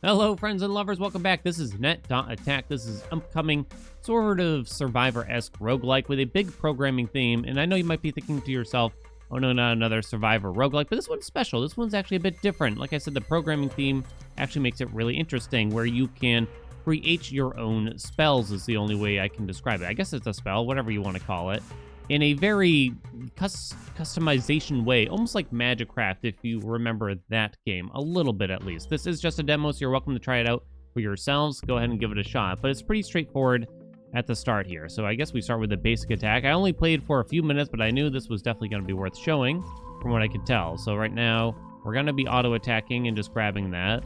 Hello, friends and lovers. Welcome back. This is Net.Attack. This is upcoming sort of survivor-esque roguelike with a big programming theme. And I know you might be thinking to yourself, oh no, not another survivor roguelike, but this one's special. This one's actually a bit different. Like I said, the programming theme actually makes it really interesting, where you can create your own spells is the only way I can describe it. I guess it's a spell, whatever you want to call it, in a very customization way, almost like Magicraft, if you remember that game, a little bit at least. This is just a demo, so you're welcome to try it out for yourselves. Go ahead and give it a shot, but it's pretty straightforward at the start here. So I guess we start with the basic attack. I only played for a few minutes, but I knew this was definitely going to be worth showing from what I could tell. So right now, we're going to be auto-attacking and just grabbing that.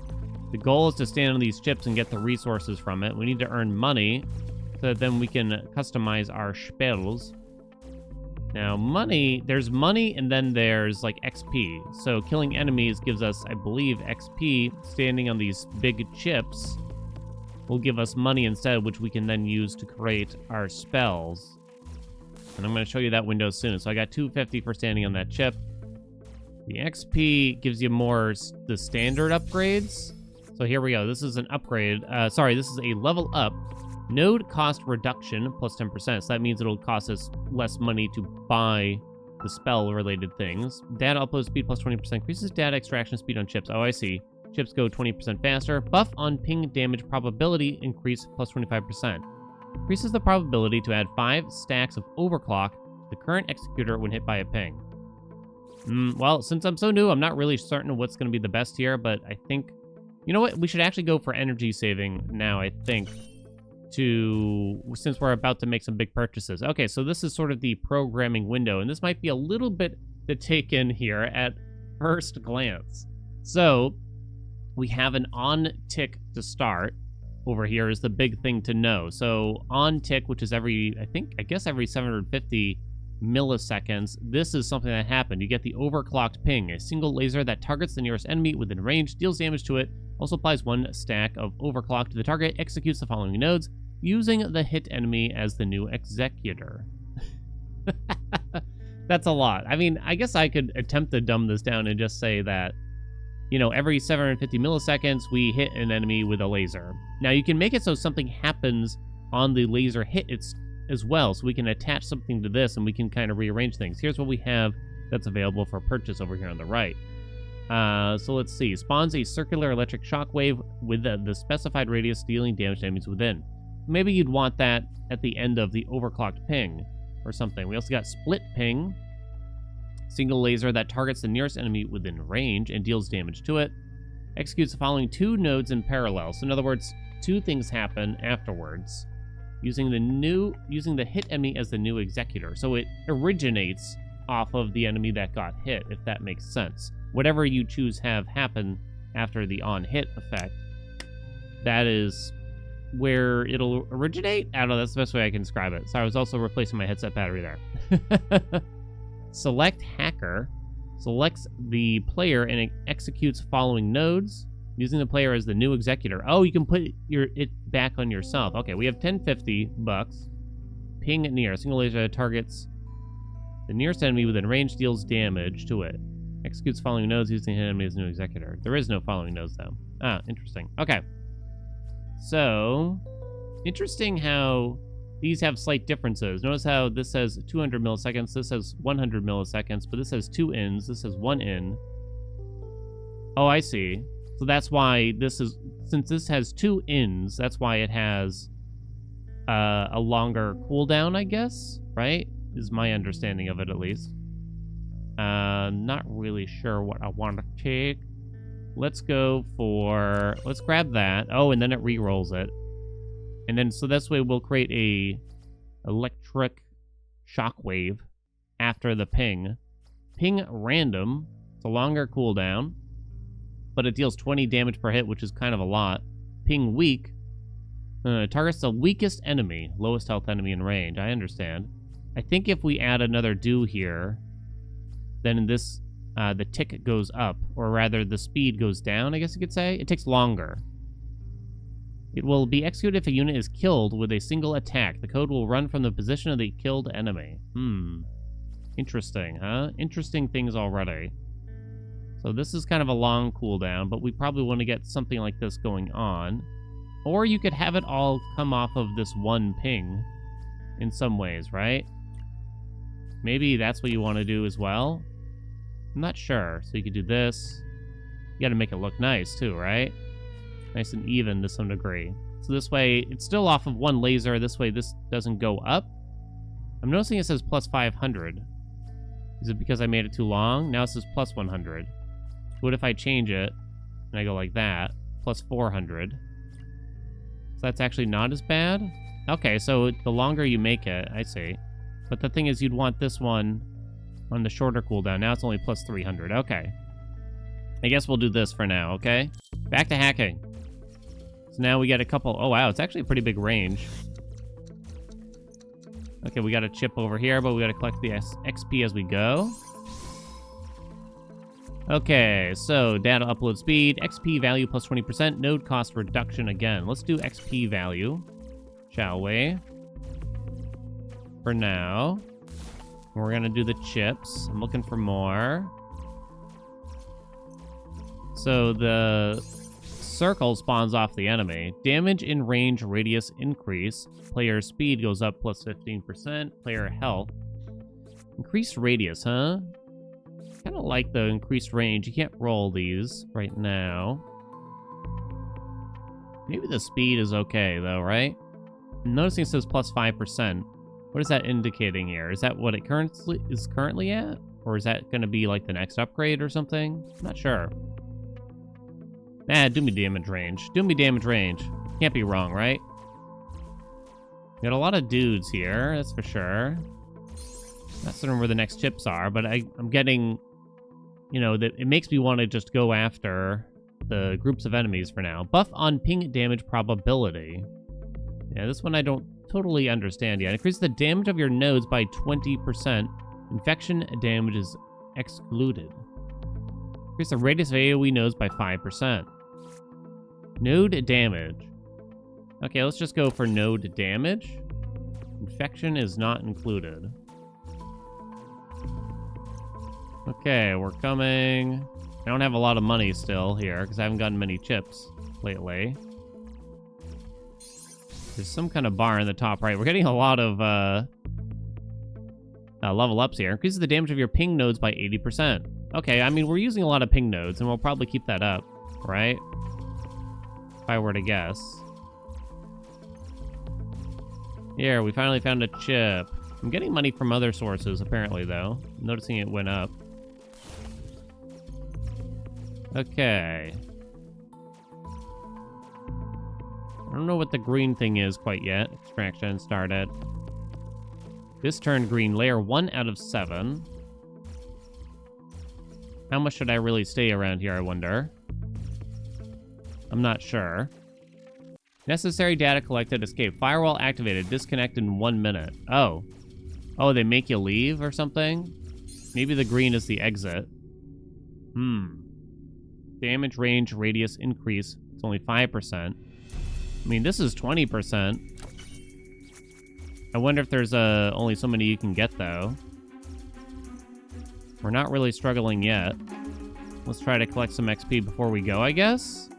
The goal is to stand on these chips and get the resources from it. We need to earn money so that then we can customize our spells. Now, money, there's money and then there's like XP. So killing enemies gives us, I believe, XP. Standing on these big chips will give us money instead, which we can then use to create our spells. And I'm going to show you that window soon. So I got 250 for standing on that chip. The XP gives you more the standard upgrades. So here we go. This is an upgrade. This is a level up. Node cost reduction plus 10%. So that means it'll cost us less money to buy the spell-related things. Data upload speed plus 20%. Increases data extraction speed on chips. Oh, I see. Chips go 20% faster. Buff on ping damage probability increase plus 25%. Increases the probability to add 5 stacks of overclock to the current executor when hit by a ping. Well, since I'm so new, I'm not really certain what's going to be the best here, but I think... You know what? We should actually go for energy saving now, I think, since we're about to make some big purchases. Okay, so this is sort of the programming window, and this might be a little bit to take in here at first glance. So we have an on tick to start. Over here is the big thing to know. So on tick, which is every 750 milliseconds, this is something that happened. You get the overclocked ping. A single laser that targets the nearest enemy within range, deals damage to it, also applies 1 stack of overclock to the target, executes the following nodes, using the hit enemy as the new executor. That's a lot. I mean, I guess I could attempt to dumb this down and just say that, you know, every 750 milliseconds, we hit an enemy with a laser. Now, you can make it so something happens on the laser hit as well, so we can attach something to this and we can kind of rearrange things. Here's what we have that's available for purchase over here on the right. So let's see. Spawns a circular electric shockwave with the specified radius, dealing damage to enemies within. Maybe you'd want that at the end of the overclocked ping or something. We also got split ping. Single laser that targets the nearest enemy within range and deals damage to it. Executes the following 2 nodes in parallel. So in other words, 2 things happen afterwards. Using the hit enemy as the new executor. So it originates off of the enemy that got hit, if that makes sense. Whatever you choose have happen after the on-hit effect, that is where it'll originate? I don't know, that's the best way I can describe it. So I was also replacing my headset battery there. Select hacker selects the player and it executes following nodes, using the player as the new executor. Oh, you can put it back on yourself. Okay, we have 1050 bucks. Ping near. Single laser targets the nearest enemy within range, deals damage to it. Executes following nodes using the enemy as new executor. There is no following nodes, though. Ah, interesting. Okay. So, interesting how these have slight differences. Notice how this says 200 milliseconds, this says 100 milliseconds, but this has 2 ins, this has 1 in. Oh, I see. So that's why since this has 2 ins, that's why it has a longer cooldown, I guess, right? Is my understanding of it, at least. Not really sure what I want to take. Let's grab that. Oh, and then it re-rolls it. And then, so this way we'll create a electric shockwave after the ping. Ping random. It's a longer cooldown, but it deals 20 damage per hit, which is kind of a lot. Ping weak. Targets the weakest enemy, lowest health enemy in range. I understand. I think if we add another do here, then in this, the tick goes up, or rather the speed goes down, I guess you could say. It takes longer. It will be executed if a unit is killed with a single attack. The code will run from the position of the killed enemy. Interesting, huh? Interesting things already. So this is kind of a long cooldown, but we probably want to get something like this going on. Or you could have it all come off of this one ping in some ways, right? Maybe that's what you want to do as well. I'm not sure. So you could do this. You got to make it look nice too, right? Nice and even to some degree. So this way, it's still off of one laser. This way, this doesn't go up. I'm noticing it says plus 500. Is it because I made it too long? Now it says plus 100. What if I change it and I go like that? Plus 400. So that's actually not as bad? Okay, so the longer you make it, I see. But the thing is, you'd want this one on the shorter cooldown. Now it's only plus 300. Okay. I guess we'll do this for now, okay? Back to hacking. So now we get a couple... Oh, wow, it's actually a pretty big range. Okay, we got a chip over here, but we got to collect the XP as we go. Okay, so data upload speed, XP value plus 20%, node cost reduction again. Let's do XP value, shall we? For now. We're going to do the chips. I'm looking for more. So the circle spawns off the enemy. Damage in range radius increase. Player speed goes up plus 15%. Player health. Increased radius, huh? Kind of like the increased range. You can't roll these right now. Maybe the speed is okay, though, right? I'm noticing it says plus 5%. What is that indicating here? Is that what it currently at? Or is that going to be like the next upgrade or something? I'm not sure. Nah, do me damage range. Do me damage range. Can't be wrong, right? Got a lot of dudes here, that's for sure. Not certain where the next chips are, but I'm getting... You know, that it makes me want to just go after the groups of enemies for now. Buff on ping damage probability. Yeah, this one I don't totally understand yet. Increase the damage of your nodes by 20%. Infection damage is excluded. Increase the radius of AoE nodes by 5%. Node damage. Okay, let's just go for node damage. Infection is not included. Okay, we're coming. I don't have a lot of money still here because I haven't gotten many chips lately. There's some kind of bar in the top right. We're getting a lot of level ups here. Increases the damage of your ping nodes by 80%. Okay, I mean, we're using a lot of ping nodes, and we'll probably keep that up, right? If I were to guess. Here, we finally found a chip. I'm getting money from other sources, apparently, though. I'm noticing it went up. Okay. I don't know what the green thing is quite yet. Extraction started. This turned green. Layer 1 out of 7. How much should I really stay around here, I wonder? I'm not sure. Necessary data collected. Escape. Firewall activated. Disconnect in 1 minute. Oh. Oh, they make you leave or something? Maybe the green is the exit. Damage range radius increase. It's only 5%. I mean, this is 20%. I wonder if there's only so many you can get, though. We're not really struggling yet. Let's try to collect some XP before we go, I guess?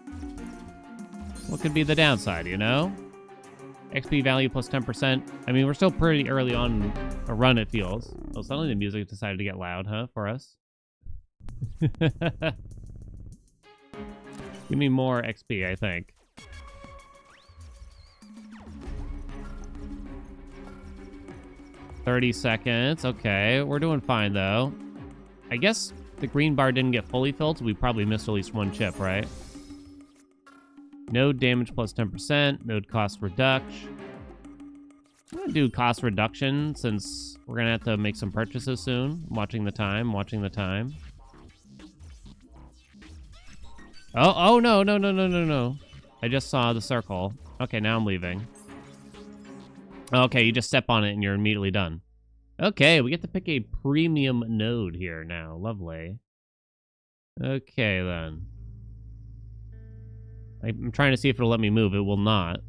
What could be the downside, you know? XP value plus 10%. I mean, we're still pretty early on a run, it feels. Oh, suddenly the music decided to get loud, huh, for us? Give me more XP, I think. $30 seconds. Okay, we're doing fine, though. I guess the green bar didn't get fully filled, so we probably missed at least one chip, right? Node damage plus 10%. Node cost reduction. I'm going to do cost reduction since we're going to have to make some purchases soon. Watching the time. Oh, no. I just saw the circle. Okay, now I'm leaving. Okay, you just step on it and you're immediately done. Okay, we get to pick a premium node here now. Lovely. Okay, then. I'm trying to see if it'll let me move. It will not.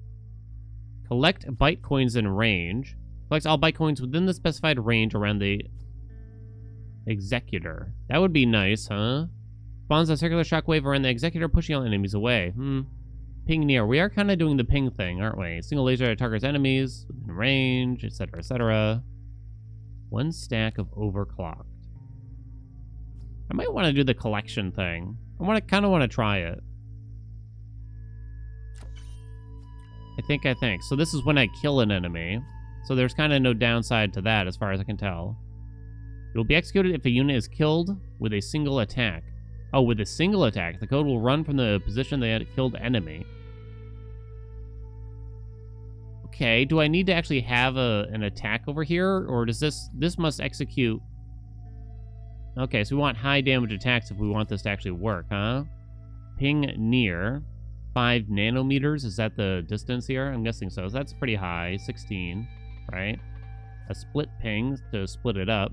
Collect byte coins in range. Collects all byte coins within the specified range around the executor. That would be nice, huh? Spawns a circular shockwave around the executor, pushing all enemies away. Ping near. We are kind of doing the ping thing, aren't we? Single laser that targets enemies within range, etc., etc. 1 stack of overclocked. I might want to do the collection thing. I kind of want to try it. I think. So this is when I kill an enemy. So there's kind of no downside to that as far as I can tell. It will be executed if a unit is killed with a single attack. Oh, with a single attack. The code will run from the position they had killed enemy. Okay, do I need to actually have an attack over here? Or does this must execute... Okay, so we want high damage attacks if we want this to actually work, huh? Ping near. 5 nanometers, is that the distance here? I'm guessing so. So that's pretty high. 16, right? A split ping to split it up.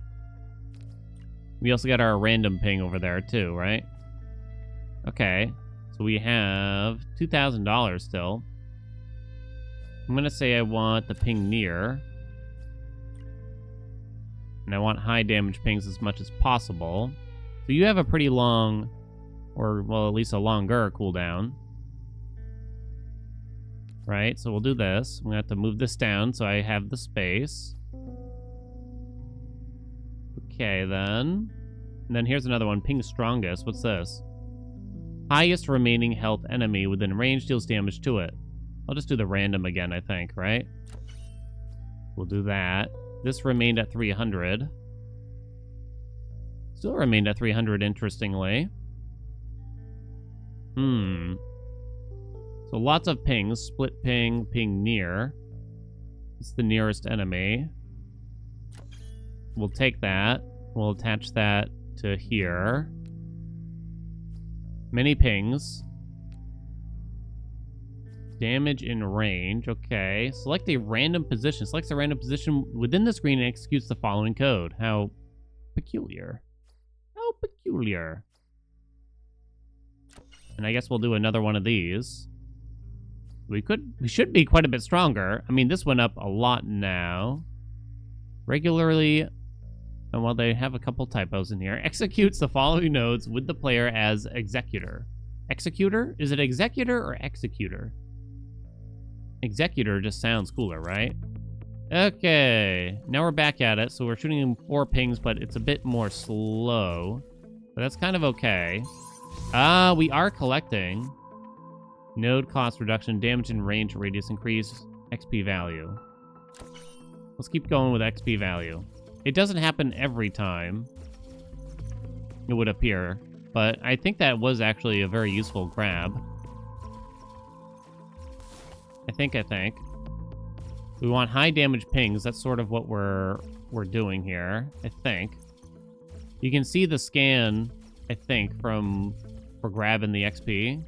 We also got our random ping over there too, right? Okay, so we have $2,000 still. I'm gonna say I want the ping near. And I want high damage pings as much as possible. So you have a pretty long, or well, at least a longer cooldown. Right, so we'll do this. I'm gonna have to move this down so I have the space. Okay, then. And then here's another one, ping strongest. What's this? Highest remaining health enemy within range deals damage to it. I'll just do the random again, I think, right? We'll do that. This remained at 300. Still remained at 300, interestingly. So lots of pings. Split ping, ping near. It's the nearest enemy. We'll take that. We'll attach that to here. Many pings. Damage in range. Okay. Select a random position. Selects a random position within the screen and executes the following code. How peculiar. How peculiar. And I guess we'll do another one of these. We should be quite a bit stronger. I mean, this went up a lot now. Regularly, and while they have a couple typos in here, executes the following nodes with the player as executor. Executor? Is it executor or executor? Executor just sounds cooler, right? Okay, now we're back at it. So we're shooting in 4 pings, but it's a bit more slow. But that's kind of okay. We are collecting. Node cost reduction, damage and range radius increase, XP value. Let's keep going with XP value. It doesn't happen every time, it would appear, but I think that was actually a very useful grab. I think. We want high damage pings. That's sort of what we're doing here, I think. You can see the scan, I think, for grabbing the XP.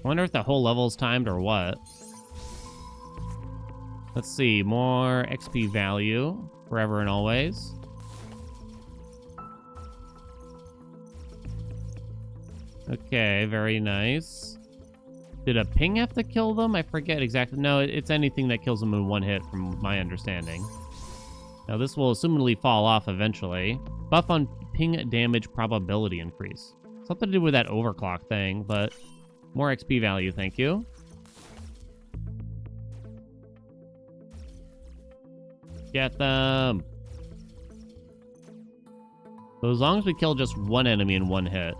I wonder if the whole level's timed or what. Let's see, more XP value, forever and always. Okay, very nice. Did a ping have to kill them? I forget exactly. No, it's anything that kills them in 1 hit, from my understanding. Now this will assumedly fall off eventually. Buff on ping damage probability increase. Something to do with that overclock thing, but more XP value, thank you. Get them. So as long as we kill just 1 enemy in 1 hit,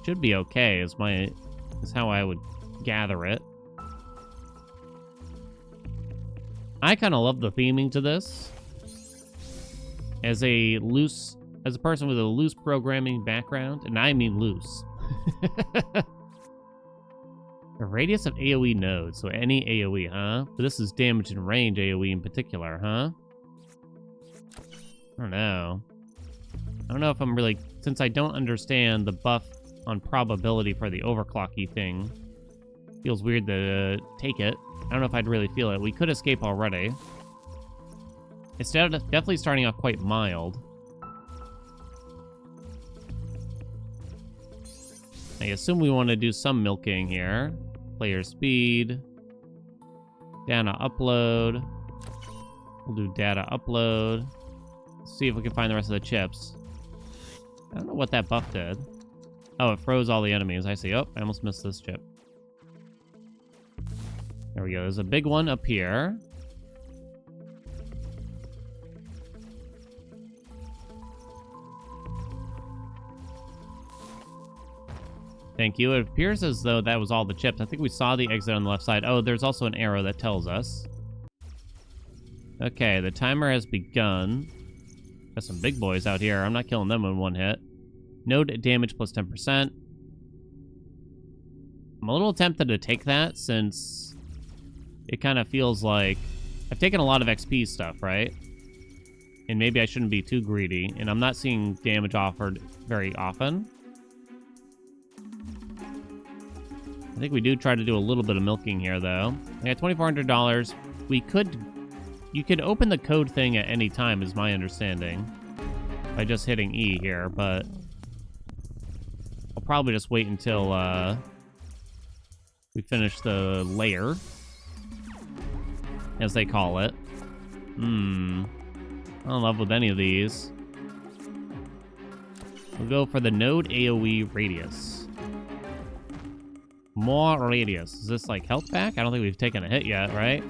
should be okay, is how I would gather it. I kind of love the theming to this. As a person with a loose programming background, and I mean loose. The radius of AoE nodes, so any AoE, huh? But this is damage and range AoE in particular, huh? I don't know. I don't know if I'm really... Since I don't understand the buff on probability for the overclocky thing, feels weird to take it. I don't know if I'd really feel it. We could escape already. It's definitely starting off quite mild. I assume we want to do some milking here. Player speed. Data upload. We'll do data upload. Let's see if we can find the rest of the chips. I don't know what that buff did. Oh, it froze all the enemies. I see. Oh, I almost missed this chip. There we go. There's a big one up here. Thank you. It appears as though that was all the chips. I think we saw the exit on the left side. Oh, there's also an arrow that tells us. Okay, the timer has begun. Got some big boys out here. I'm not killing them in one hit. Node damage plus 10%. I'm a little tempted to take that since it kind of feels like I've taken a lot of XP stuff, right? And maybe I shouldn't be too greedy. And I'm not seeing damage offered very often. I think we do try to do a little bit of milking here, though. I got $2,400. You could open the code thing at any time, is my understanding, by just hitting E here, but I'll probably just wait until we finish the layer, as they call it. I'm not in love with any of these. We'll go for the node AoE radius. More radius. Is this like health back? I don't think we've taken a hit yet, right?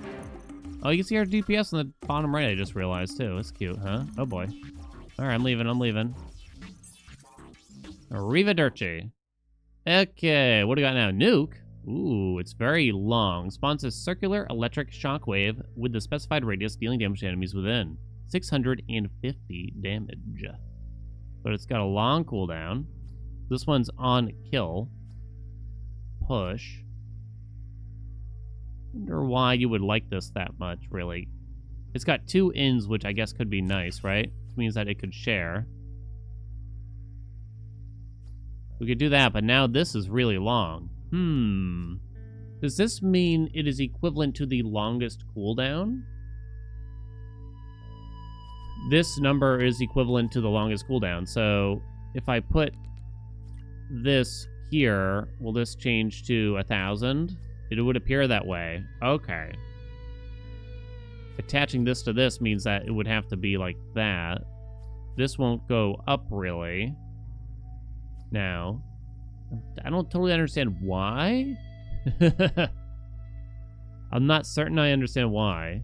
Oh, you can see our DPS on the bottom right, I just realized, too. That's cute, huh? Oh, boy. All right, I'm leaving. Arrivederci. Okay, what do we got now? Nuke? Ooh, it's very long. Spawns a circular electric shockwave with the specified radius, dealing damage to enemies within. 650 damage. But it's got a long cooldown. This one's on kill. Push. Wonder why you would like this that much, really. It's got 2 ins, which I guess could be nice, right? Which means that it could share. We could do that, but now this is really long. Does this mean it is equivalent to the longest cooldown? This number is equivalent to the longest cooldown, so if I put this here, will this change to 1,000? It would appear that way. Okay. Attaching this to this means that it would have to be like that. This won't go up, really. Now, I don't totally understand why. I'm not certain I understand why.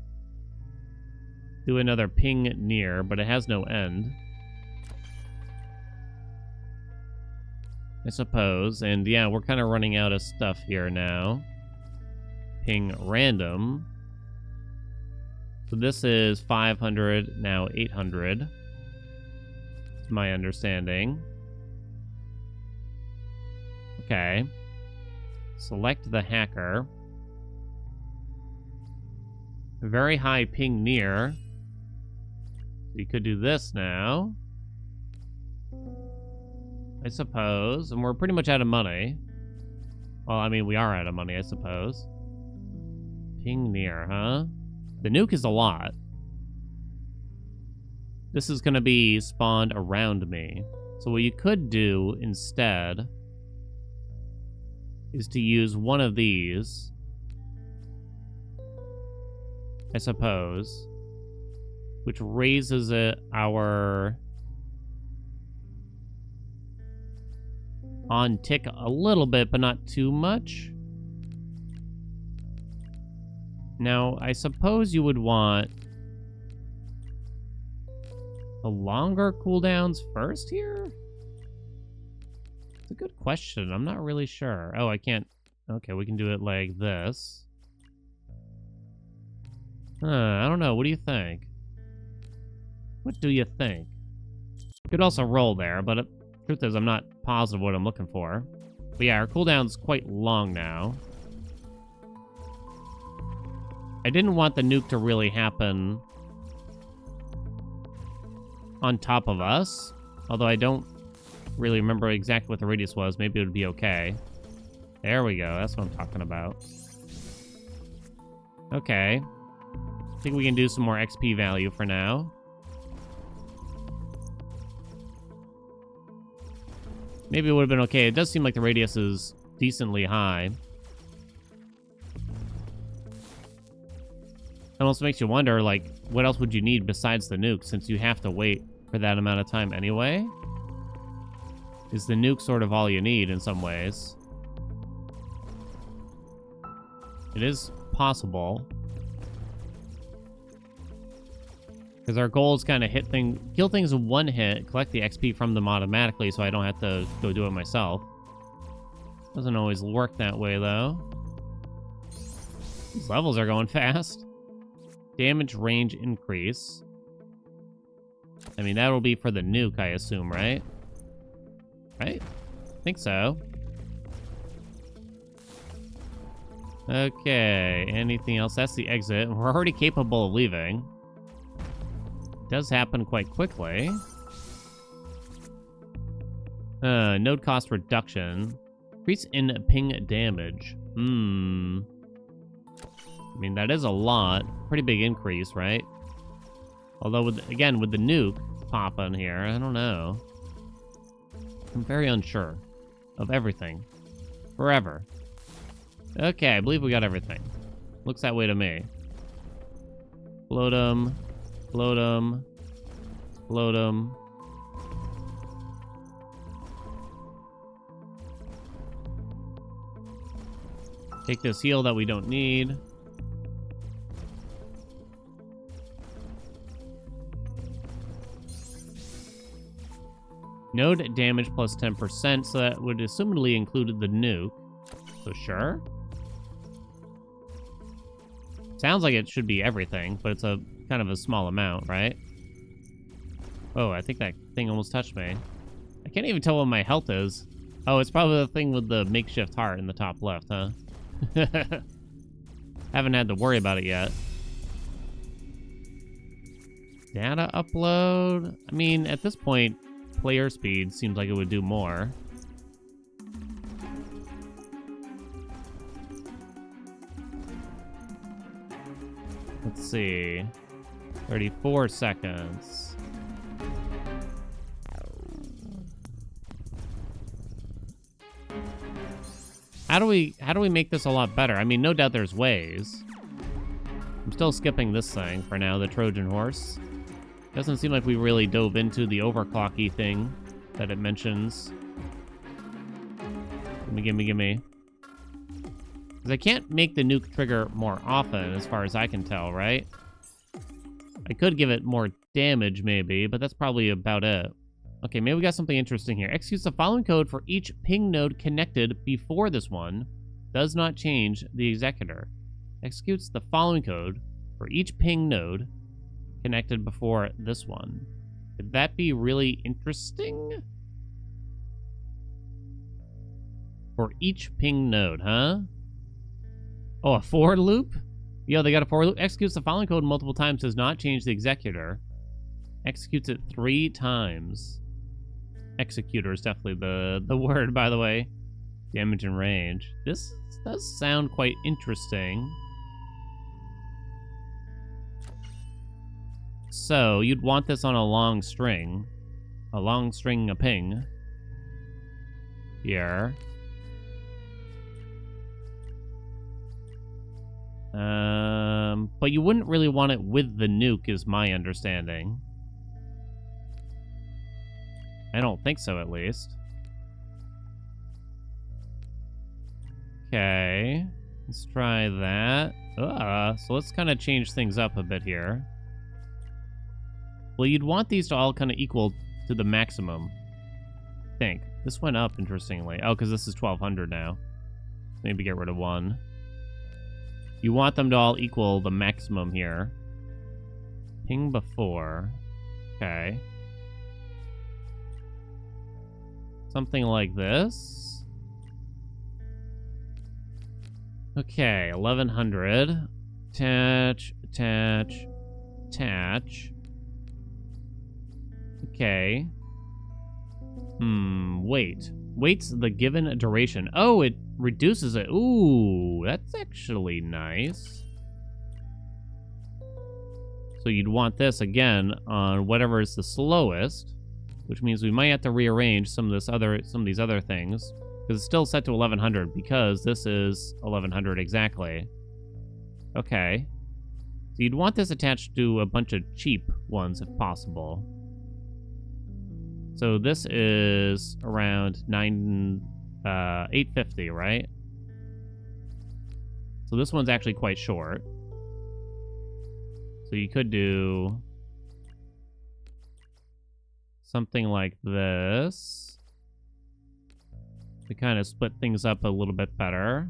Do another ping near, but it has no end. I suppose. And yeah, we're kind of running out of stuff here now. Ping random. So this is 500, now 800. My understanding. Okay. Select the hacker. Very high ping near. We could do this now, I suppose. And we're pretty much out of money. Well, I mean, we are out of money, I suppose. Ping near, huh? The nuke is a lot. This is going to be spawned around me. So what you could do instead is to use one of these, I suppose, which raises our on tick a little bit, but not too much. Now, I suppose you would want the longer cooldowns first here? It's a good question. I'm not really sure. Oh, I can't. Okay, we can do it like this. I don't know. What do you think? What do you think? Could also roll there, but truth is, I'm not positive what I'm looking for. But yeah, our cooldown's quite long now. I didn't want the nuke to really happen on top of us, although I don't really remember exactly what the radius was. Maybe it would be okay. There we go. That's what I'm talking about. Okay. I think we can do some more XP value for now. Maybe it would have been okay. It does seem like the radius is decently high. It almost makes you wonder, like, what else would you need besides the nuke, since you have to wait for that amount of time anyway? Is the nuke sort of all you need in some ways? It is possible. Because our goal is kind of kill things in one hit, collect the XP from them automatically so I don't have to go do it myself. Doesn't always work that way, though. These levels are going fast. Damage range increase. I mean, that'll be for the nuke, I assume, right? Right? I think so. Okay, anything else? That's the exit. We're already capable of leaving. It does happen quite quickly. Node cost reduction. Increase in ping damage. I mean, that is a lot. Pretty big increase, right? Although, with the nuke pop on here, I don't know. I'm very unsure of everything. Forever. Okay, I believe we got everything. Looks that way to me. Float 'em. Float 'em. Float 'em. Take this heal that we don't need. Node damage plus 10%, so that would assumedly include the nuke. So sure. Sounds like it should be everything, but it's a kind of a small amount, right? Oh, I think that thing almost touched me. I can't even tell what my health is. Oh, it's probably the thing with the makeshift heart in the top left, huh? Haven't had to worry about it yet. Data upload? I mean, at this point, player speed seems like it would do more. Let's see. 34 seconds. How do we make this a lot better? I mean, no doubt there's ways. I'm still skipping this thing for now, the Trojan horse. Doesn't seem like we really dove into the overclocky thing that it mentions. Gimme. Because I can't make the nuke trigger more often, as far as I can tell, right? I could give it more damage, maybe, but that's probably about it. Okay, maybe we got something interesting here. Executes the following code for each ping node connected before this one. Does not change the executor. Executes the following code for each ping node connected before this one. Could that be really interesting? For each ping node, huh? Oh, a for loop? Yo, they got a for loop. Executes the following code multiple times. Does not change the executor. Executes it 3 times. Executor is definitely the word, by the way. Damage and range. This does sound quite interesting. So, you'd want this on a long string. A long string of ping. Here. But you wouldn't really want it with the nuke, is my understanding. I don't think so, at least. Okay. Let's try that. So let's kind of change things up a bit here. Well, you'd want these to all kind of equal to the maximum. I think. This went up, interestingly. Oh, because this is 1200 now. Maybe get rid of 1. You want them to all equal the maximum here. Ping before. Okay. Something like this. Okay, 1100. Attach. Okay. Wait. Waits the given duration. Oh, it reduces it. Ooh, that's actually nice. So you'd want this again on whatever is the slowest, which means we might have to rearrange some of these other things, because it's still set to 1100 because this is 1100 exactly. Okay. So you'd want this attached to a bunch of cheap ones if possible. So this is around 850, right? So this one's actually quite short. So you could do something like this to kind of split things up a little bit better.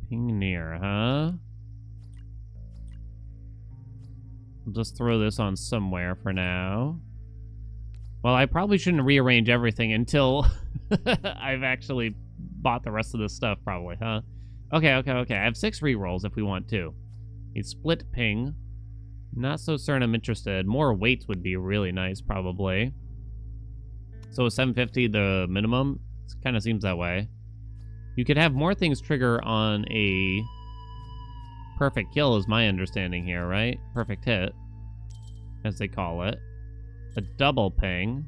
Ping near, huh? We'll just throw this on somewhere for now. Well, I probably shouldn't rearrange everything until I've actually bought the rest of this stuff, probably, huh? Okay. I have 6 rerolls if we want to. A split ping. Not so certain I'm interested. More weights would be really nice, probably. So 750, the minimum? It kind of seems that way. You could have more things trigger on a perfect kill, is my understanding here, right? Perfect hit, as they call it. A double ping.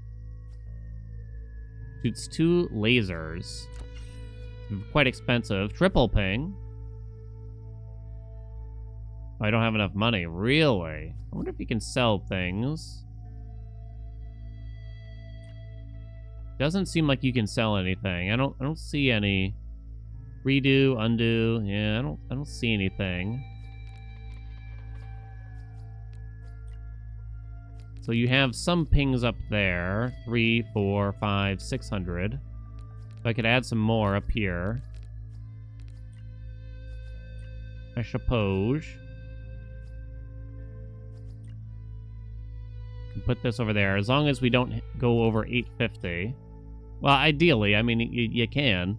Shoots 2 lasers. Quite expensive. Triple ping. Oh, I don't have enough money. Really? I wonder if you can sell things. Doesn't seem like you can sell anything. I don't see any. Redo, undo. Yeah, I don't see anything. So you have some pings up there. 3, 4, 5, 600. So I could add some more up here, I suppose. Can put this over there as long as we don't go over 850. Well, ideally, I mean, you can.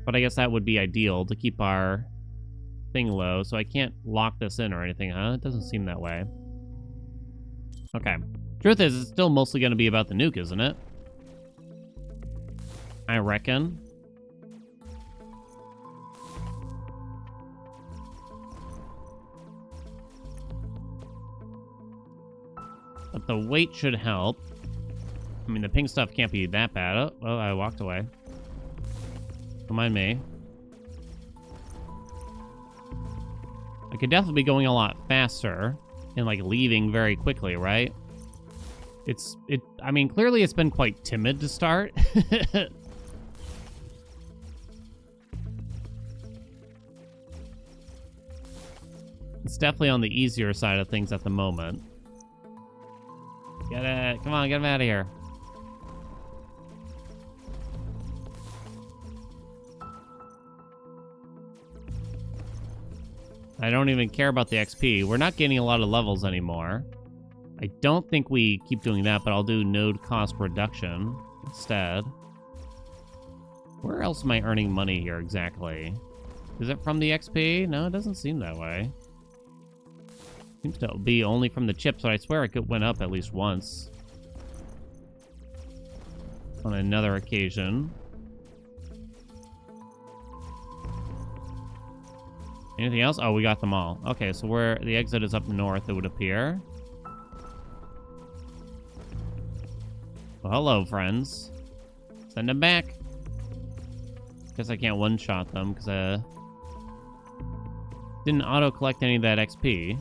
But I guess that would be ideal to keep our thing low. So I can't lock this in or anything, huh? It doesn't seem that way. Okay. Truth is, it's still mostly going to be about the nuke, isn't it? I reckon. But the weight should help. I mean, the pink stuff can't be that bad. Oh, well, I walked away. Don't mind me. I could definitely be going a lot faster and, like, leaving very quickly, right? I mean, clearly it's been quite timid to start. It's definitely on the easier side of things at the moment. Get it. Come on, get him out of here. I don't even care about the XP. We're not gaining a lot of levels anymore. I don't think we keep doing that, but I'll do node cost reduction instead. Where else am I earning money here exactly? Is it from the XP? No, it doesn't seem that way. Seems to be only from the chips, but I swear it went up at least once. On another occasion. Anything else? Oh, we got them all. Okay, so where the exit is up north, it would appear. Well, hello, friends. Send them back. Guess I can't one-shot them, because I didn't auto-collect any of that XP.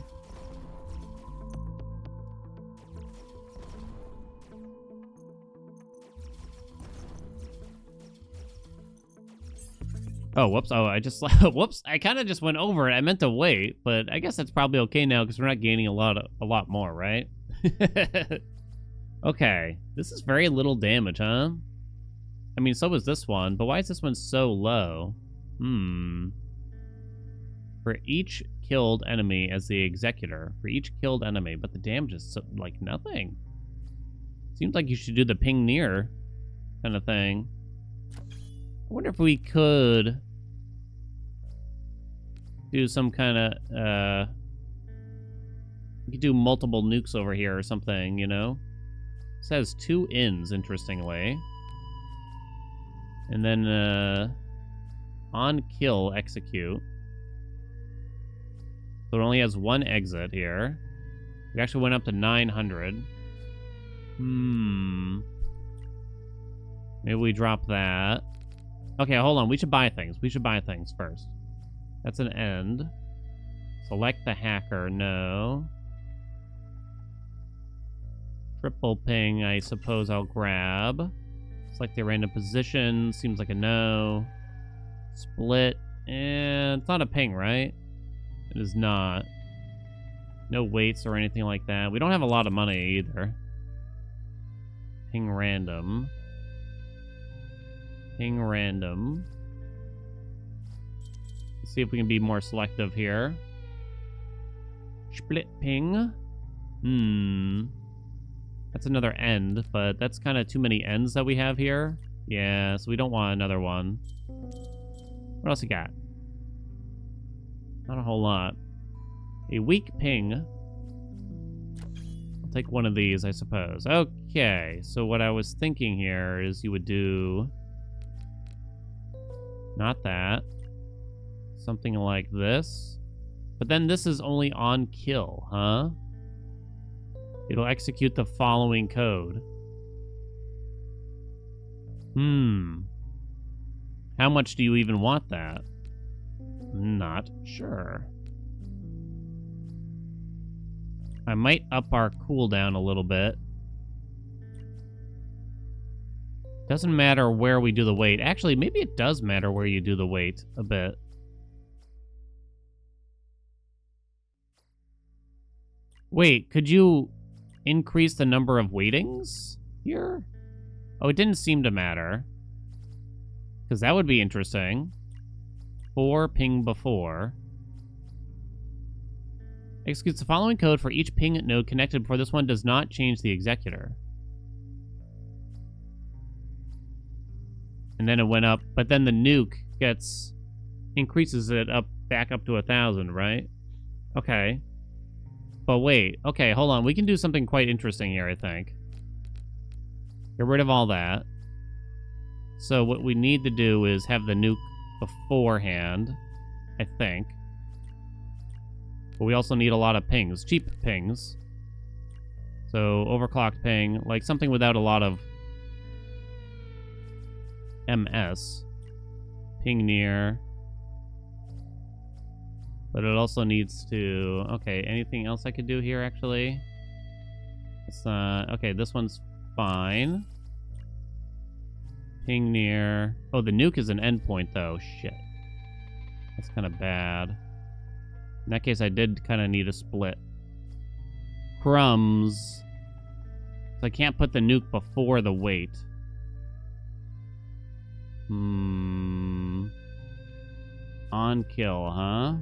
Oh, whoops. Oh, I just... whoops. I kind of just went over it. I meant to wait, but I guess that's probably okay now because we're not gaining a lot more, right? Okay. This is very little damage, huh? I mean, so is this one, but why is this one so low? For each killed enemy as the executor. For each killed enemy, but the damage is so, like nothing. Seems like you should do the ping near kind of thing. I wonder if we could do some kind of, we could do multiple nukes over here or something, you know? This has 2 ins, interestingly. And then, on kill, execute. So it only has 1 exit here. We actually went up to 900. Maybe we drop that. Okay, hold on. We should buy things. We should buy things first. That's an end. Select the hacker. No. Triple ping, I suppose I'll grab. Select the random position. Seems like a no. Split. And it's not a ping, right? It is not. No weights or anything like that. We don't have a lot of money either. Ping random. Ping random. Let's see if we can be more selective here. Split ping. That's another end, but that's kind of too many ends that we have here. Yeah, so we don't want another one. What else you got? Not a whole lot. A weak ping. I'll take one of these, I suppose. Okay, so what I was thinking here is you would do... Not that. Something like this. But then this is only on kill, huh? It'll execute the following code. How much do you even want that? Not sure. I might up our cooldown a little bit. Doesn't matter where we do the wait. Actually, maybe it does matter where you do the wait a bit. Wait, could you increase the number of waitings here? Oh, it didn't seem to matter. Because that would be interesting. 4 ping before. Executes the following code for each ping node connected before this one does not change the executor. And then it went up, but then the nuke increases it back up to 1,000, right? Okay. But wait, okay, hold on. We can do something quite interesting here, I think. Get rid of all that. So what we need to do is have the nuke beforehand, I think. But we also need a lot of pings, cheap pings. So overclocked ping, like something without a lot of MS. Ping near. But it also needs to... Okay, anything else I could do here, actually? It's, okay, this one's fine. Ping near... Oh, the nuke is an endpoint, though. Shit. That's kind of bad. In that case, I did kind of need a split. Crumbs. So I can't put the nuke before the wait. On kill, huh?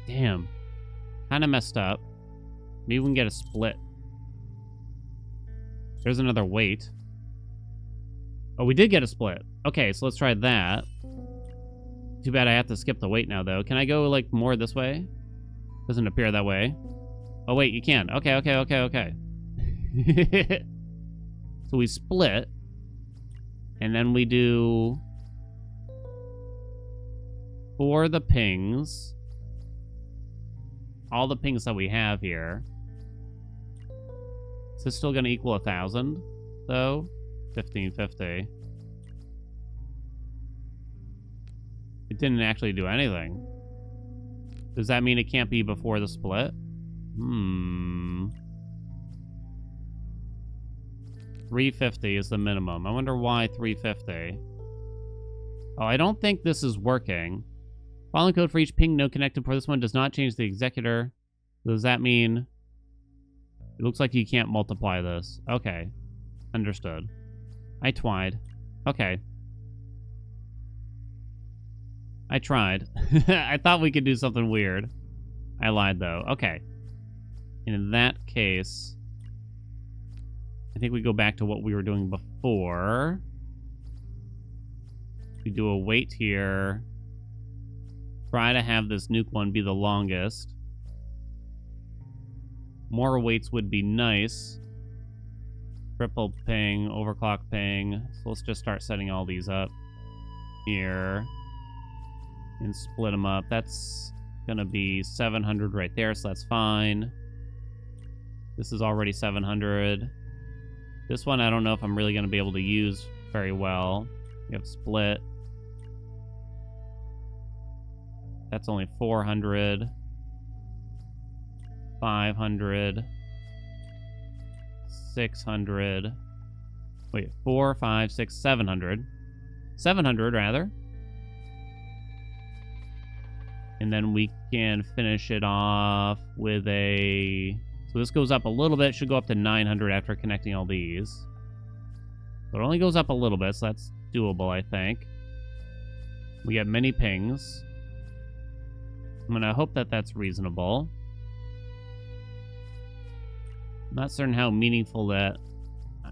Damn. Kind of messed up. Maybe we can get a split. There's another wait. Oh, we did get a split. Okay, so let's try that. Too bad I have to skip the wait now, though. Can I go, like, more this way? Doesn't appear that way. Oh, wait, you can. Okay. So we split. And then we do... for the pings... all the pings that we have here. Is this still going to equal 1,000, though? 1550. It didn't actually do anything. Does that mean it can't be before the split? 350 is the minimum. I wonder why 350. Oh, I don't think this is working. Following code for each ping node connected for this one does not change the executor. Does that mean... It looks like you can't multiply this. Okay. Understood. I twied. Okay. I tried. I thought we could do something weird. I lied, though. Okay. In that case... I think we go back to what we were doing before. We do a wait here. Try to have this nuke one be the longest. More waits would be nice. Triple ping, overclock ping. So let's just start setting all these up here. And split them up. That's gonna be 700 right there, so that's fine. This is already 700. This one I don't know if I'm really gonna be able to use very well. We have split. That's only 400. 500, 600. Wait, 4, 5, 6, 700. 700, rather. And then we can finish it off with a... So this goes up a little bit. Should go up to 900 after connecting all these. So it only goes up a little bit, so that's doable, I think. We get many pings. I'm going to hope that that's reasonable. I'm not certain how meaningful that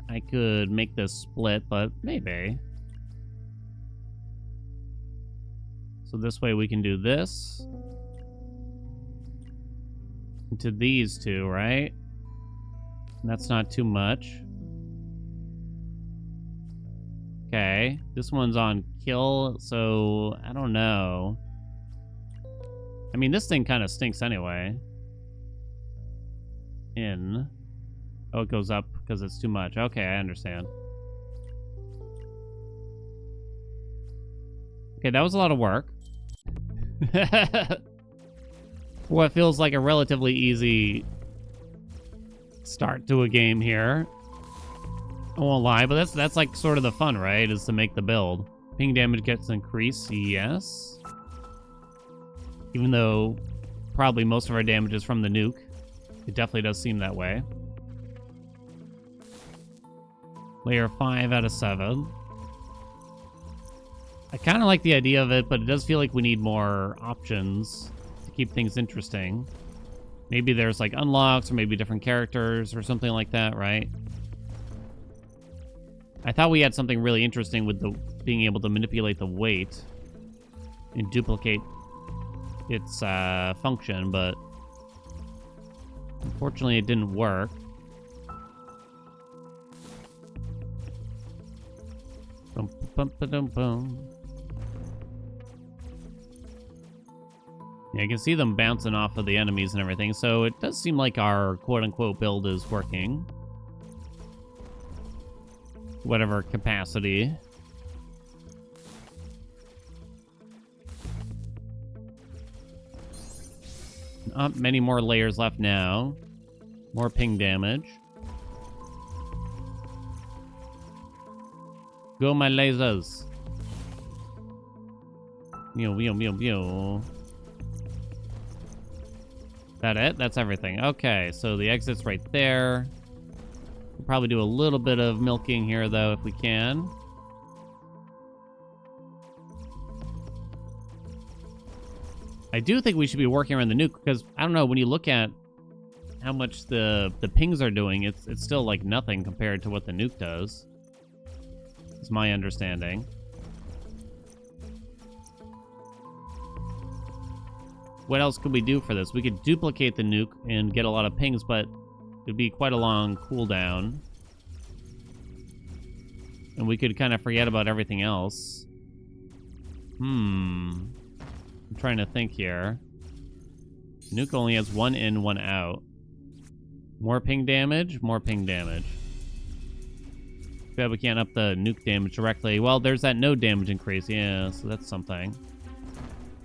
I could make this split, but maybe. So this way we can do this. To these two, right? And that's not too much. Okay. This one's on kill, so I don't know. I mean, this thing kind of stinks anyway. In. Oh, it goes up because it's too much. Okay, I understand. Okay, that was a lot of work. What feels like a relatively easy start to a game here. I won't lie, but that's like sort of the fun, right? Is to make the build. Ping damage gets increased, yes. Even though probably most of our damage is from the nuke. It definitely does seem that way. Layer 5 out of 7. I kind of like the idea of it, but it does feel like we need more options to keep things interesting. Maybe there's like unlocks or maybe different characters or something like that, right? I thought we had something really interesting with the being able to manipulate the weight and duplicate its function, but unfortunately it didn't work. Boom, boom, boom, boom. Yeah, you can see them bouncing off of the enemies and everything, so it does seem like our quote-unquote build is working. Whatever capacity. Many more layers left now. More ping damage. Go my lasers. Meow, meow, meow, meow. That it? That's everything. Okay, so the exit's right there. We'll probably do a little bit of milking here, though, if we can. I do think we should be working around the nuke, because, I don't know, when you look at how much the pings are doing, it's still, like, nothing compared to what the nuke does. Is my understanding. What else could we do for this? We could duplicate the nuke and get a lot of pings, but it'd be quite a long cooldown. And we could kind of forget about everything else. I'm trying to think here. Nuke only has one in, one out. More ping damage, more ping damage. Too bad we can't up the nuke damage directly. Well, there's that node damage increase. Yeah, so that's something.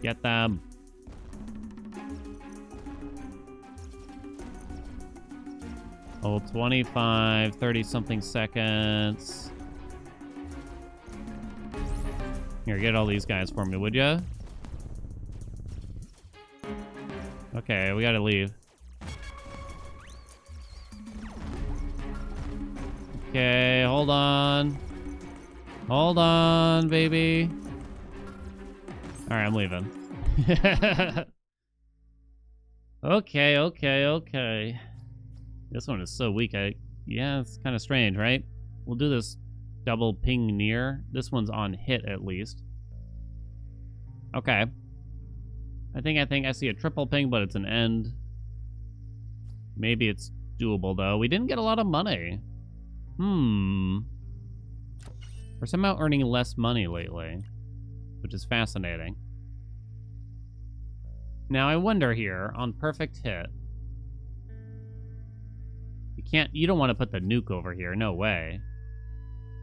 Get them. Oh, 25, 30-something seconds. Here, get all these guys for me, would ya? Okay, we gotta leave. Okay, hold on. Hold on, baby. Alright, I'm leaving. Okay. This one is so weak. Yeah, it's kind of strange, right? We'll do this double ping near. This one's on hit, at least. Okay. I think I see a triple ping, but it's an end. Maybe it's doable, though. We didn't get a lot of money. We're somehow earning less money lately, which is fascinating. Now, I wonder here, on perfect hit, you don't want to put the nuke over here, no way.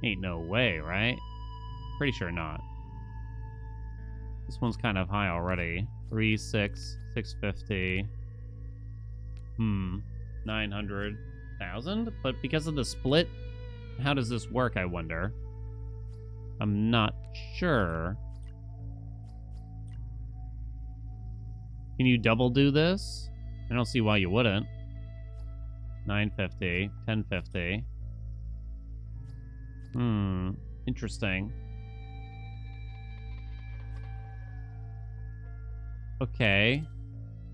Ain't no way, right? Pretty sure not. This one's kind of high already. 3, 6, 650. 900,000? But because of the split, how does this work, I wonder? I'm not sure. Can you double do this? I don't see why you wouldn't. 950, 1050. Interesting. Okay.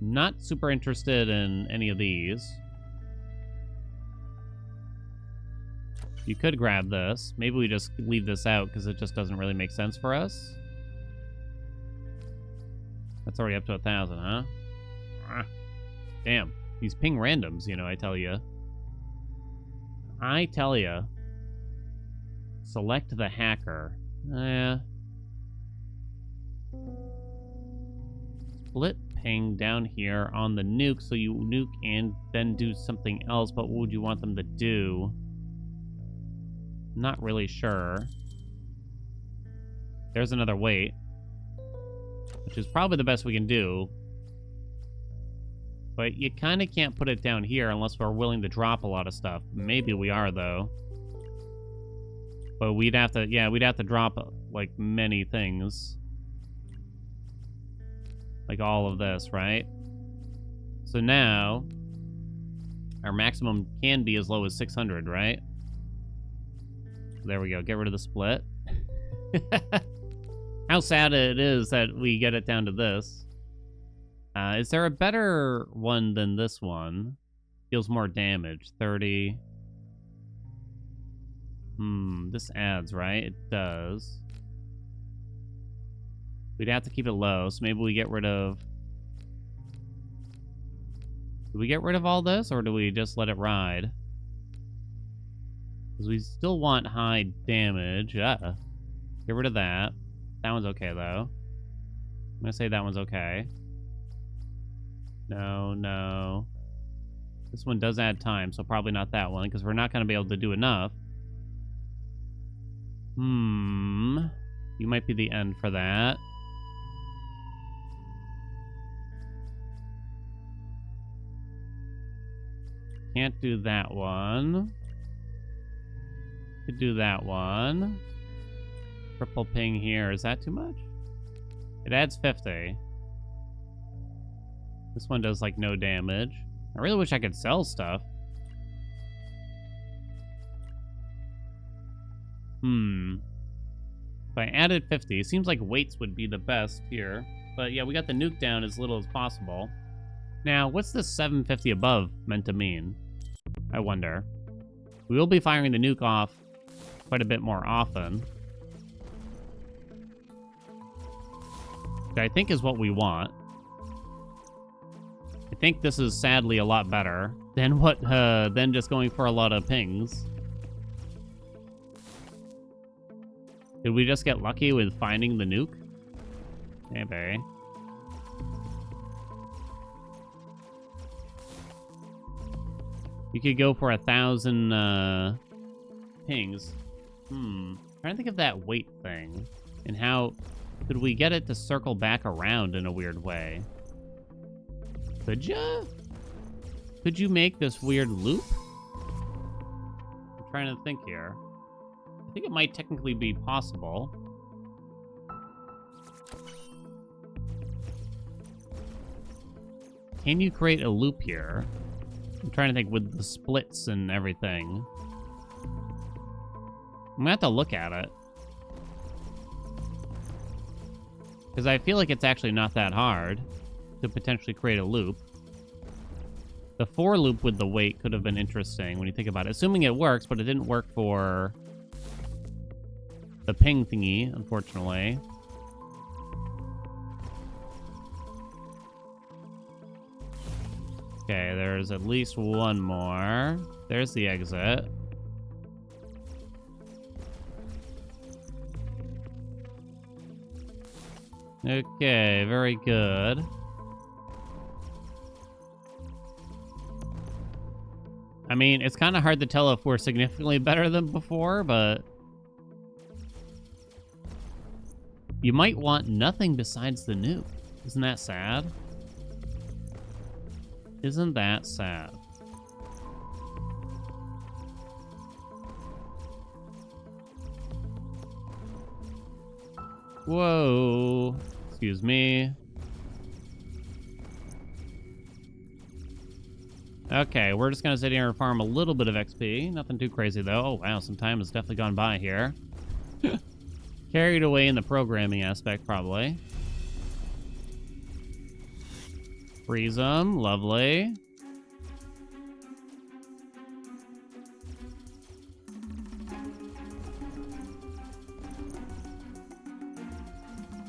Not super interested in any of these. You could grab this. Maybe we just leave this out because it just doesn't really make sense for us. That's already up to 1,000, huh? Damn. These ping randoms, you know, I tell you. Select the hacker. Split ping down here on the nuke, so you nuke and then do something else, but what would you want them to do? Not really sure. There's another wait, which is probably the best we can do. But you kind of can't put it down here unless we're willing to drop a lot of stuff. Maybe we are, though. But we'd have to, yeah, we'd have to drop, like, many things. Like all of this, right? So now, our maximum can be as low as 600, right? There we go. Get rid of the split. How sad it is that we get it down to this. Is there a better one than this one? Deals more damage. 30. This adds, right? It does. We'd have to keep it low, so maybe we get rid of... Do we get rid of all this, or do we just let it ride? Because we still want high damage. Get rid of that. That one's okay, though. I'm gonna say that one's okay. No. This one does add time, so probably not that one, because we're not gonna be able to do enough. You might be the end for that. Can't do that one. Could do that one. Triple ping here. Is that too much? It adds 50. This one does, like, no damage. I really wish I could sell stuff. If I added 50, it seems like weights would be the best here. But yeah, we got the nuke down as little as possible. Now, what's this 750 above meant to mean? I wonder. We will be firing the nuke off quite a bit more often. Which I think is what we want. I think this is sadly a lot better than than just going for a lot of pings. Did we just get lucky with finding the nuke? Maybe. You could go for 1,000 pings. Trying to think of that weight thing. And how could we get it to circle back around in a weird way? Could ya? Could you make this weird loop? I'm trying to think here. I think it might technically be possible. Can you create a loop here? I'm trying to think with the splits and everything. I'm gonna have to look at it. Because I feel like it's actually not that hard to potentially create a loop. The for loop with the weight could have been interesting when you think about it. Assuming it works, but it didn't work for the ping thingy, unfortunately. Okay, there's at least one more. There's the exit. Okay, very good. I mean, it's kind of hard to tell if we're significantly better than before, but you might want nothing besides the nuke. Isn't that sad? Isn't that sad? Whoa. Excuse me. Okay, we're just gonna sit here and farm a little bit of XP. Nothing too crazy, though. Oh, wow, some time has definitely gone by here. Carried away in the programming aspect, probably. Freeze them. Lovely.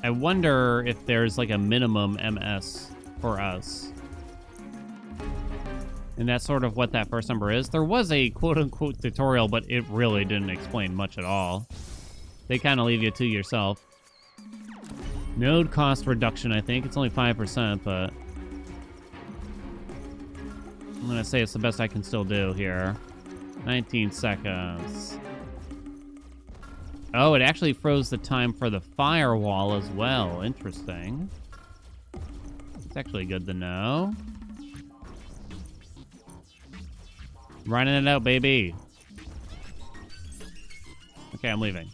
I wonder if there's like a minimum MS for us. And that's sort of what that first number is. There was a quote-unquote tutorial, but it really didn't explain much at all. They kind of leave you to yourself. Node cost reduction, I think. It's only 5%, but I'm going to say it's the best I can still do here. 19 seconds. Oh, it actually froze the time for the firewall as well. Interesting. It's actually good to know. Running it out, baby. Okay, I'm leaving.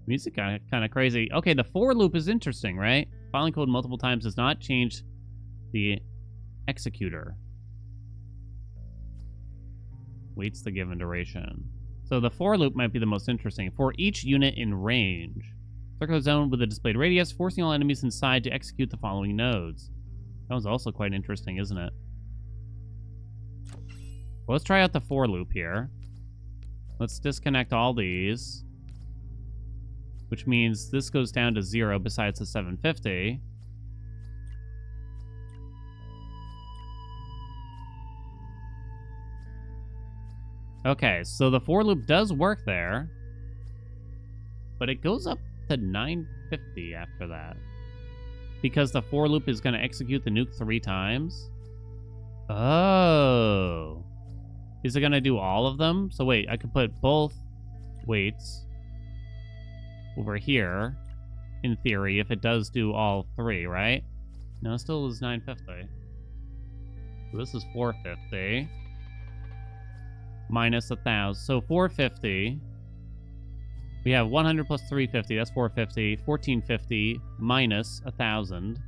Music kind of crazy. Okay, the for loop is interesting, right? Filing code multiple times does not change the executor. Waits the given duration. So the for loop might be the most interesting. For each unit in range, circle a zone with a displayed radius, forcing all enemies inside to execute the following nodes. That was also quite interesting, isn't it? Well, let's try out the for loop here. Let's disconnect all these, which means this goes down to 0 besides the 750. Okay, so the for loop does work there, but it goes up to 950 after that. Because the for loop is going to execute the nuke 3 times. Oh. Is it going to do all of them? So wait, I could put both weights over here, in theory, if it does do all 3, right? No, it still is 950. So this is 450. Minus 1,000. So 450. We have 100 plus 350. That's 450. 1450 minus 1,000.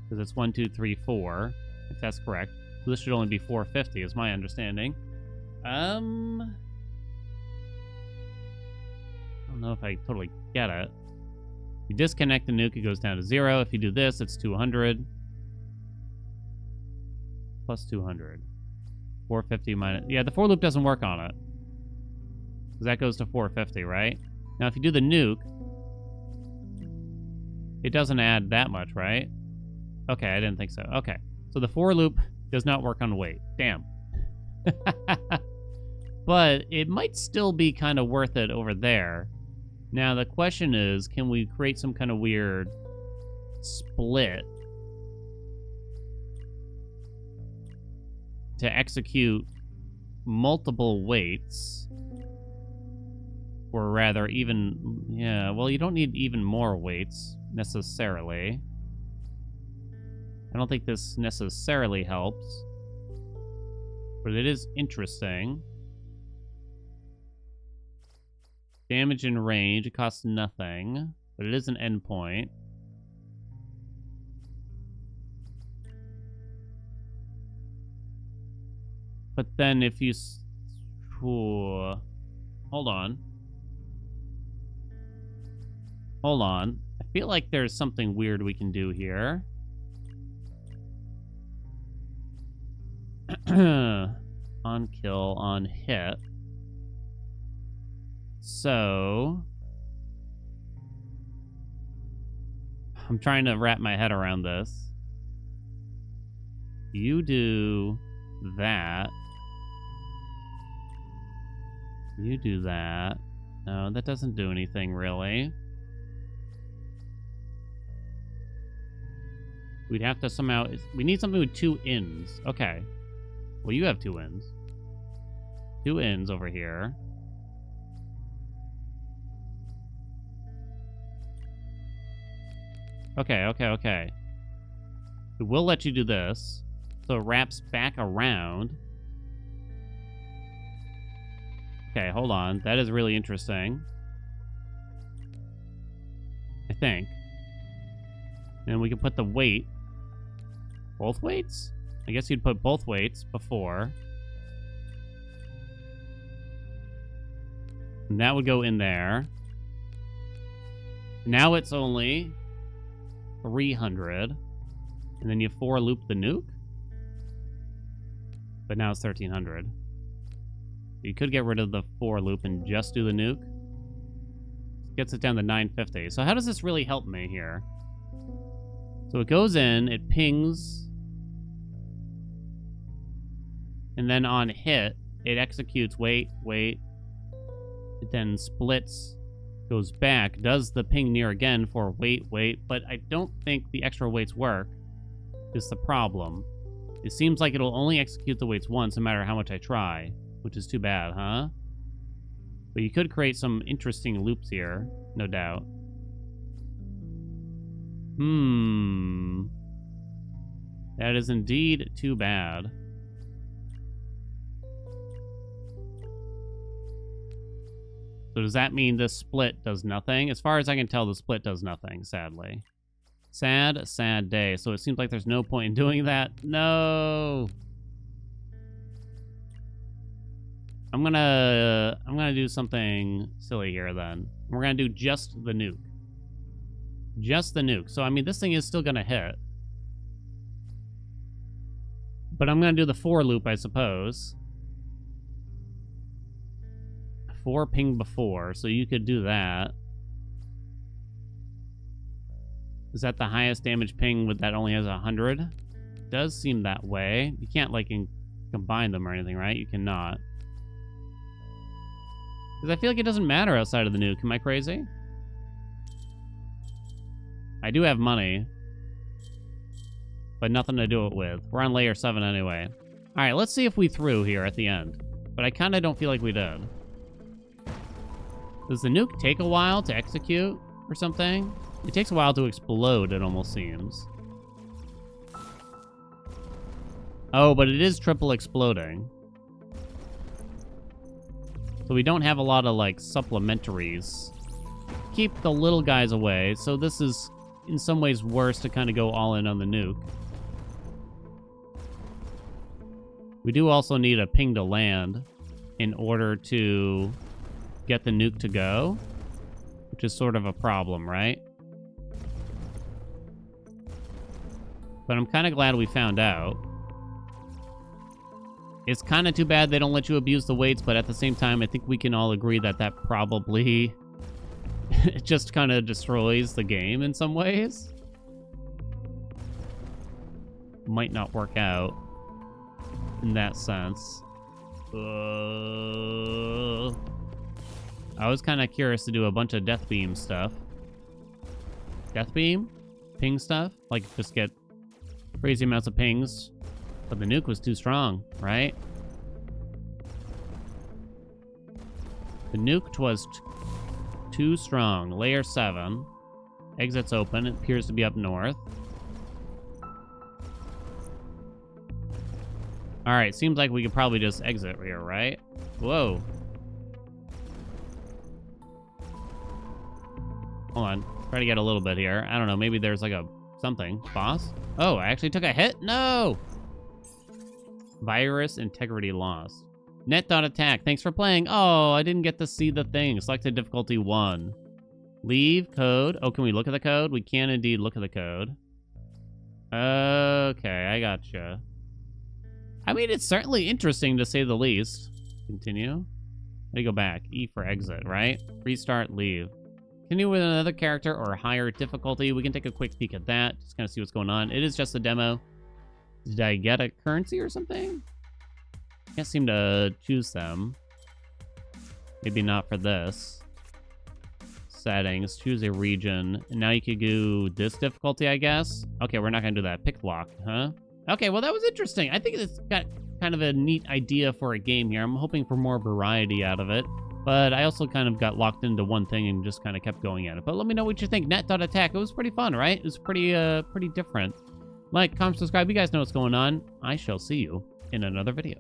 Because it's 1, 2, 3, 4. If that's correct. So this should only be 450 is my understanding. I don't know if I totally get it. You disconnect the nuke, it goes down to 0. If you do this, it's 200. Plus 200. 450 minus... Yeah, the for loop doesn't work on it. Because that goes to 450, right? Now, if you do the nuke, it doesn't add that much, right? Okay, I didn't think so. Okay. So the for loop does not work on weight. Damn. But it might still be kind of worth it over there. Now, the question is, can we create some kind of weird split to execute multiple weights? Or rather, even... Yeah, well, you don't need even more weights, necessarily. I don't think this necessarily helps. But it is interesting. Damage in range, it costs nothing. But it is an endpoint. But then if you... Hold on. Hold on. I feel like there's something weird we can do here. On kill, on hit. So... I'm trying to wrap my head around this. You do that. You do that. No, that doesn't do anything, really. We'd have to somehow... We need something with 2 ends. Okay. Well, you have 2 ends. 2 ends over here. Okay. It will let you do this. So it wraps back around. Okay, hold on. That is really interesting. I think. And we can put the weight. Both weights? I guess you'd put both weights before. And that would go in there. Now it's only 300. And then you for loop the nuke. But now it's 1300. You could get rid of the for loop and just do the nuke. Gets it down to 950. So how does this really help me here? So it goes in, it pings, and then on hit, it executes wait. It then splits, goes back, does the ping near again for wait, but I don't think the extra waits work, is the problem. It seems like it'll only execute the waits once no matter how much I try, which is too bad, huh? But you could create some interesting loops here, no doubt. That is indeed too bad. So does that mean this split does nothing? As far as I can tell, the split does nothing, sadly. Sad day. So it seems like there's no point in doing that. No! I'm gonna do something silly here then. We're gonna do just the nuke. Just the nuke. So, I mean, this thing is still gonna hit. But I'm gonna do the for loop, I suppose. For ping before, so you could do that. Is that the highest damage ping with that only has 100? Does seem that way. You can't, like, combine them or anything, right? You cannot. Because I feel like it doesn't matter outside of the nuke. Am I crazy? I do have money. But nothing to do it with. We're on layer 7 anyway. Alright, let's see if we threw here at the end. But I kind of don't feel like we did. Does the nuke take a while to execute or something? It takes a while to explode, it almost seems. Oh, but it is triple exploding. So we don't have a lot of, like, supplementaries. Keep the little guys away. So this is, in some ways, worse to kind of go all in on the nuke. We do also need a ping to land in order to get the nuke to go, which is sort of a problem, right? But I'm kind of glad we found out. It's kind of too bad they don't let you abuse the weights, but at the same time, I think we can all agree that that probably it just kind of destroys the game in some ways. Might not work out in that sense. I was kind of curious to do a bunch of death beam stuff. Death beam? Ping stuff? Like, just get crazy amounts of pings. But the nuke was too strong, right? The nuke was too strong. Layer 7. Exit's open. It appears to be up north. Alright, seems like we could probably just exit here, right? Whoa. Hold on. Try to get a little bit here. I don't know. Maybe there's like a something. Boss? Oh, I actually took a hit? No! Virus integrity lost. Net.Attack. Thanks for playing. Oh, I didn't get to see the thing. Selected difficulty 1. Leave code. Oh, can we look at the code? We can indeed look at the code. Okay, I gotcha. I mean, it's certainly interesting to say the least. Continue. Let me go back. E for exit, right? Restart, leave. Continue with another character or higher difficulty. We can take a quick peek at that. Just kind of see what's going on. It is just a demo. Did I get a currency or something? Can't seem to choose them. Maybe not for this. Settings, choose a region. And now you could do this difficulty, I guess. Okay, we're not gonna do that. Pick lock, huh? Okay, well that was interesting. I think it's got kind of a neat idea for a game here. I'm hoping for more variety out of it. But I also kind of got locked into one thing and just kind of kept going at it. But let me know what you think. Net.Attack, it was pretty fun, right? It was pretty different. Like, comment, subscribe. You guys know what's going on. I shall see you in another video.